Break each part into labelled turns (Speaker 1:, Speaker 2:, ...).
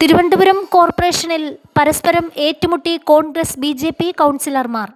Speaker 1: തിരുവനന്തപുരം കോർപ്പറേഷനിൽ പരസ്പരം ഏറ്റുമുട്ടി കോൺഗ്രസ് ബി.ജെ.പി. കൗൺസിലർമാർ.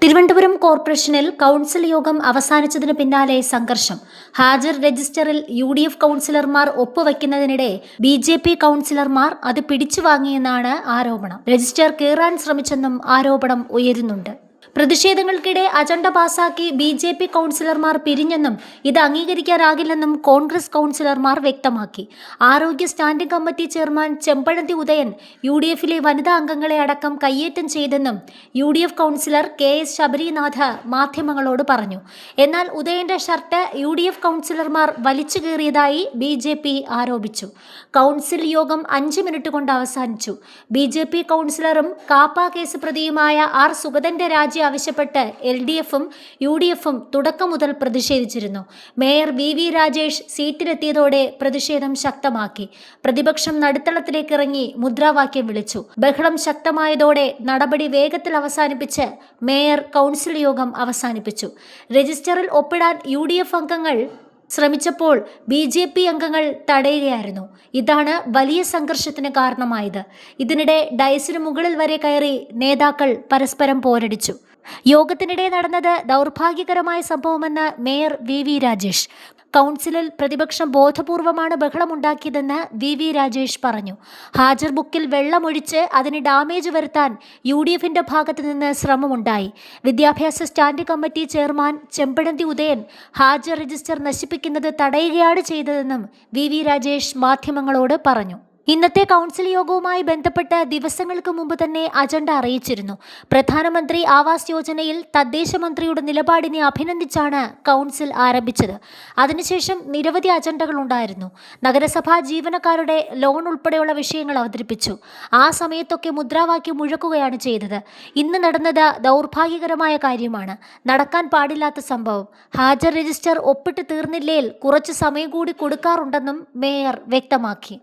Speaker 1: തിരുവനന്തപുരം കോർപ്പറേഷനിൽ കൗൺസിൽ യോഗം അവസാനിച്ചതിന് പിന്നാലെ സംഘർഷം. ഹാജർ രജിസ്റ്ററിൽ UDF കൗൺസിലർമാർ ഒപ്പുവയ്ക്കുന്നതിനിടെ ബി.ജെ.പി. കൗൺസിലർമാർ അത് പിടിച്ചുവാങ്ങിയെന്നാണ് ആരോപണം. രജിസ്റ്റർ കീറാൻ ശ്രമിച്ചെന്നും ആരോപണം ഉയരുന്നുണ്ട്. പ്രതിഷേധങ്ങൾക്കിടെ അജണ്ട പാസാക്കി ബി.ജെ.പി. കൗൺസിലർമാർ പിരിഞ്ഞെന്നും ഇത് അംഗീകരിക്കാനാകില്ലെന്നും കോൺഗ്രസ് കൗൺസിലർമാർ വ്യക്തമാക്കി. ആരോഗ്യ standing committee chairman Chempazhanthi Udayan UDF-ലെ വനിതാ അംഗങ്ങളെ അടക്കം കയ്യേറ്റം ചെയ്തെന്നും UDF കൗൺസിലർ KS ശബരിനാഥ് മാധ്യമങ്ങളോട് പറഞ്ഞു. എന്നാൽ ഉദയന്റെ ഷർട്ട് UDF കൗൺസിലർമാർ വലിച്ചു കീറിയതായി ബി.ജെ.പി. ആരോപിച്ചു. കൗൺസിൽ യോഗം 5 മിനിറ്റ് കൊണ്ട് അവസാനിച്ചു. ബി.ജെ.പി. കൗൺസിലറും കാപ്പ കേസ് പ്രതിയുമായ ആർ സുഗതന്റെ രാജി ആവശ്യപ്പെട്ട് LDF-ഉം UDF-ഉം തുടക്കം മുതൽ പ്രതിഷേധിച്ചിരുന്നു. മേയർ VV രാജേഷ് സീറ്റിലെത്തിയതോടെ പ്രതിഷേധം ശക്തമാക്കി. പ്രതിപക്ഷം നടുത്തളത്തിലേക്ക് ഇറങ്ങി മുദ്രാവാക്യം വിളിച്ചു. ബഹളം ശക്തമായതോടെ നടപടി വേഗത്തിൽ അവസാനിപ്പിച്ച് മേയർ കൗൺസിൽ യോഗം അവസാനിപ്പിച്ചു. രജിസ്റ്ററിൽ ഒപ്പിടാൻ UDF അംഗങ്ങൾ ശ്രമിച്ചപ്പോൾ ബി.ജെ.പി. അംഗങ്ങൾ തടയുകയായിരുന്നു. ഇതാണ് വലിയ സംഘർഷത്തിന് കാരണമായത്. ഇതിനിടെ ഡയസിന് മുകളിൽ വരെ കയറി നേതാക്കൾ പരസ്പരം പോരടിച്ചു. യോഗത്തിനിടെ നടന്നത് ദൗർഭാഗ്യകരമായ സംഭവമെന്ന് മേയർ VV രാജേഷ്. കൗൺസിലിൽ പ്രതിപക്ഷം ബോധപൂർവമാണ് ബഹളമുണ്ടാക്കിയതെന്ന് VV രാജേഷ് പറഞ്ഞു. ഹാജർ ബുക്കിൽ വെള്ളമൊഴിച്ച് അതിന് ഡാമേജ് വരുത്താൻ UDF-ന്റെ ഭാഗത്തു നിന്ന് ശ്രമമുണ്ടായി. വിദ്യാഭ്യാസ standing committee chairman Chempazhanthi Udayan ഹാജർ രജിസ്റ്റർ നശിപ്പിക്കുന്നത് തടയുകയാണ് ചെയ്തതെന്നും VV രാജേഷ് മാധ്യമങ്ങളോട് പറഞ്ഞു. ഇന്നത്തെ കൗൺസിൽ യോഗവുമായി ബന്ധപ്പെട്ട് ദിവസങ്ങൾക്ക് മുമ്പ് തന്നെ അജണ്ട അറിയിച്ചിരുന്നു. പ്രധാനമന്ത്രി ആവാസ് യോജനയിൽ തദ്ദേശ മന്ത്രിയുടെ നിലപാടിനെ അഭിനന്ദിച്ചാണ് കൗൺസിൽ ആരംഭിച്ചത്. അതിനുശേഷം നിരവധി അജണ്ടകൾ ഉണ്ടായിരുന്നു. നഗരസഭാ ജീവനക്കാരുടെ ലോൺ ഉൾപ്പെടെയുള്ള വിഷയങ്ങൾ അവതരിപ്പിച്ചു. ആ സമയത്തൊക്കെ മുദ്രാവാക്യം മുഴക്കുകയാണ് ചെയ്തത്. ഇന്ന് നടന്നത് ദൗർഭാഗ്യകരമായ കാര്യമാണ്, നടക്കാൻ പാടില്ലാത്ത സംഭവം. ഹാജർ രജിസ്റ്റർ ഒപ്പിട്ട് തീർന്നില്ലേൽ കുറച്ച് സമയം കൂടി കൊടുക്കാറുണ്ടെന്നും മേയർ വ്യക്തമാക്കി.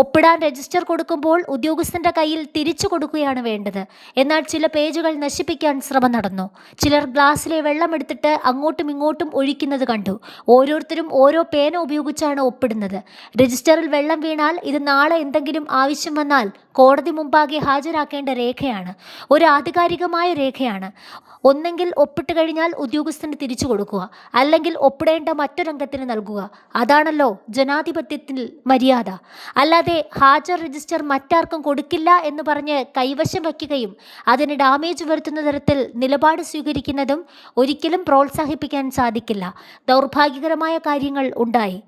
Speaker 1: ഒപ്പിടാൻ രജിസ്റ്റർ കൊടുക്കുമ്പോൾ ഉദ്യോഗസ്ഥന്റെ കയ്യിൽ തിരിച്ചു കൊടുക്കുകയാണ് വേണ്ടത്. എന്നാൽ ചില പേജുകൾ നശിപ്പിക്കാൻ ശ്രമം നടന്നു. ചിലർ ഗ്ലാസ്സിലെ വെള്ളമെടുത്തിട്ട് അങ്ങോട്ടും ഇങ്ങോട്ടും ഒഴിക്കുന്നത് കണ്ടു. ഓരോരുത്തരും ഓരോ പേന ഉപയോഗിച്ചാണ് ഒപ്പിടുന്നത്. രജിസ്റ്ററിൽ വെള്ളം വീണാൽ ഇത് നാളെ എന്തെങ്കിലും ആവശ്യം വന്നാൽ കോടതി മുമ്പാകെ ഹാജരാക്കേണ്ട രേഖയാണ്. ഒരു ആധികാരികമായ രേഖയാണ്. ഒന്നെങ്കിൽ ഒപ്പിട്ട് കഴിഞ്ഞാൽ ഉദ്യോഗസ്ഥന് തിരിച്ചു കൊടുക്കുക, അല്ലെങ്കിൽ ഒപ്പിടേണ്ട മറ്റൊരംഗത്തിന് നൽകുക. അതാണല്ലോ ജനാധിപത്യത്തിൽ മര്യാദ. അല്ലാതെ ഹാജർ രജിസ്റ്റർ മറ്റാർക്കും കൊടുക്കില്ല എന്ന് പറഞ്ഞ് കൈവശം വയ്ക്കുകയും അതിന് ഡാമേജ് വരുത്തുന്ന തരത്തിൽ നിലപാട് സ്വീകരിക്കുന്നതും ഒരിക്കലും പ്രോത്സാഹിപ്പിക്കാൻ സാധിക്കില്ല. ദൗർഭാഗ്യകരമായ കാര്യങ്ങൾ ഉണ്ടായി.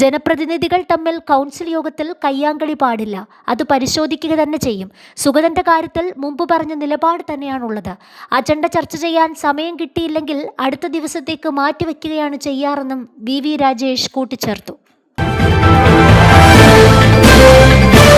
Speaker 1: ജനപ്രതിനിധികൾ തമ്മിൽ കൗൺസിൽ യോഗത്തിൽ കയ്യാങ്കളി പാടില്ല. അത് പരിശോധിക്കുക തന്നെ ചെയ്യും. സുഗതന്റെ കാര്യത്തിൽ മുമ്പ് പറഞ്ഞ നിലപാട് തന്നെയാണുള്ളത്. അജണ്ട ചർച്ച ചെയ്യാൻ സമയം കിട്ടിയില്ലെങ്കിൽ അടുത്ത ദിവസത്തേക്ക് മാറ്റിവെക്കുകയാണ് ചെയ്യാറെന്നും VV രാജേഷ് കൂട്ടിച്ചേർത്തു.